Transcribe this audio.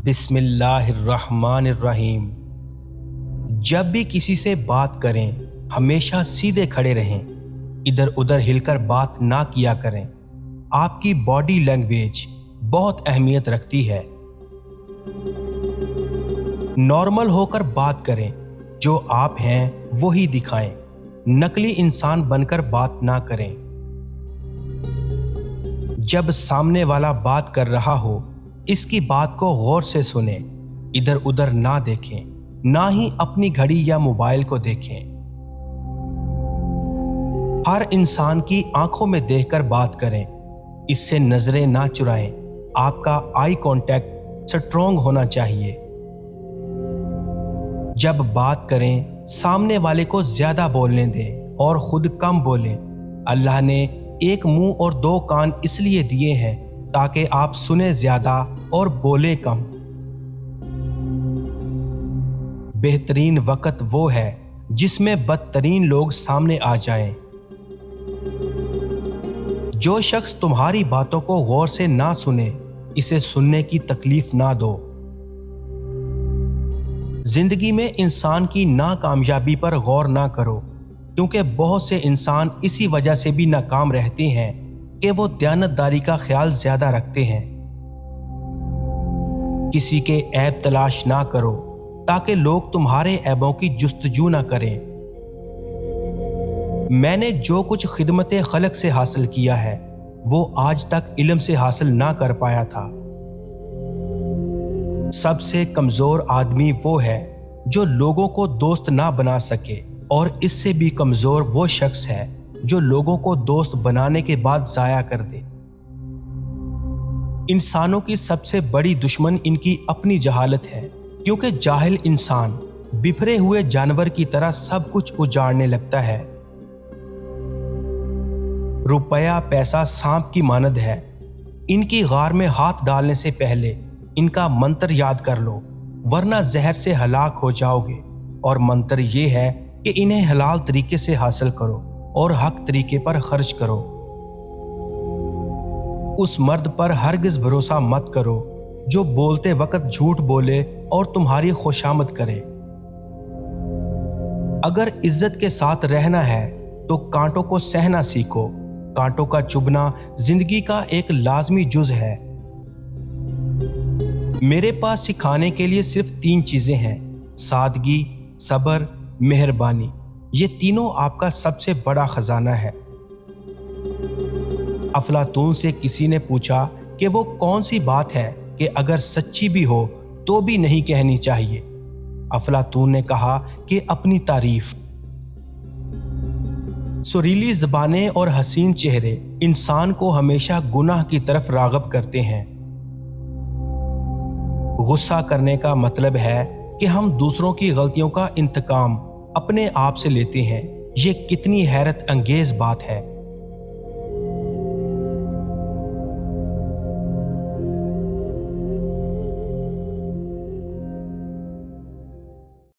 बिस्मिल्लाहिर्रहमानिर्रहीम। जब भी किसी से बात करें हमेशा सीधे खड़े रहें, इधर उधर हिलकर बात ना किया करें। आपकी बॉडी लैंग्वेज बहुत अहमियत रखती है। नॉर्मल होकर बात करें, जो आप हैं वही दिखाएं। नकली इंसान बनकर बात ना करें। जब सामने वाला बात कर रहा हो, इसकी बात को गौर से सुने, इधर उधर ना देखें, ना ही अपनी घड़ी या मोबाइल को देखें। हर इंसान की आंखों में देखकर बात करें, इससे नजरें ना चुराएं। आपका आई कांटेक्ट स्ट्रॉन्ग होना चाहिए। जब बात करें सामने वाले को ज्यादा बोलने दें और खुद कम बोलें। अल्लाह ने एक मुंह और दो कान इसलिए दिए हैं ताकि आप सुने ज्यादा और बोले कम। बेहतरीन वक्त वो है जिसमें बदतरीन लोग सामने आ जाएं। जो शख्स तुम्हारी बातों को गौर से ना सुने, इसे सुनने की तकलीफ ना दो। जिंदगी में इंसान की नाकामयाबी पर गौर ना करो, क्योंकि बहुत से इंसान इसी वजह से भी नाकाम रहते हैं कि वो दयानतदारी का ख्याल ज्यादा रखते हैं। किसी के ऐब तलाश ना करो ताकि लोग तुम्हारे ऐबों की जुस्तजू ना करें। मैंने जो कुछ खिदमत खलक से हासिल किया है वो आज तक इल्म से हासिल ना कर पाया था। सबसे कमजोर आदमी वो है जो लोगों को दोस्त ना बना सके, और इससे भी कमजोर वो शख्स है जो लोगों को दोस्त बनाने के बाद जाया कर दे। इंसानों की सबसे बड़ी दुश्मन इनकी अपनी जहालत है, क्योंकि जाहिल इंसान बिखरे हुए जानवर की तरह सब कुछ उजाड़ने लगता है। रुपया पैसा सांप की मानद है। इनकी गार में हाथ डालने से पहले इनका मंत्र याद कर लो, वरना जहर से हलाक हो जाओगे। और मंत्र ये है कि इन्हें हलाल तरीके से हासिल करो और हक तरीके पर खर्च करो। उस मर्द पर हरगिज भरोसा मत करो जो बोलते वक्त झूठ बोले और तुम्हारी खुशामद करे। अगर इज्जत के साथ रहना है तो कांटों को सहना सीखो। कांटों का चुभना जिंदगी का एक लाजमी जुज है। मेरे पास सिखाने के लिए सिर्फ 3 चीजें हैं: सादगी, सब्र, मेहरबानी। ये तीनों आपका सबसे बड़ा खजाना है। अफलातून से किसी ने पूछा कि वो कौन सी बात है कि अगर सच्ची भी हो तो भी नहीं कहनी चाहिए। अफलातून ने कहा कि अपनी तारीफ। सुरीली ज़बानें और हसीन चेहरे इंसान को हमेशा गुनाह की तरफ राग़िब करते हैं। गुस्सा करने का मतलब है कि हम दूसरों की गलतियों का इंतकाम अपने आप से लेते हैं। ये कितनी हैरत अंगेज बात है।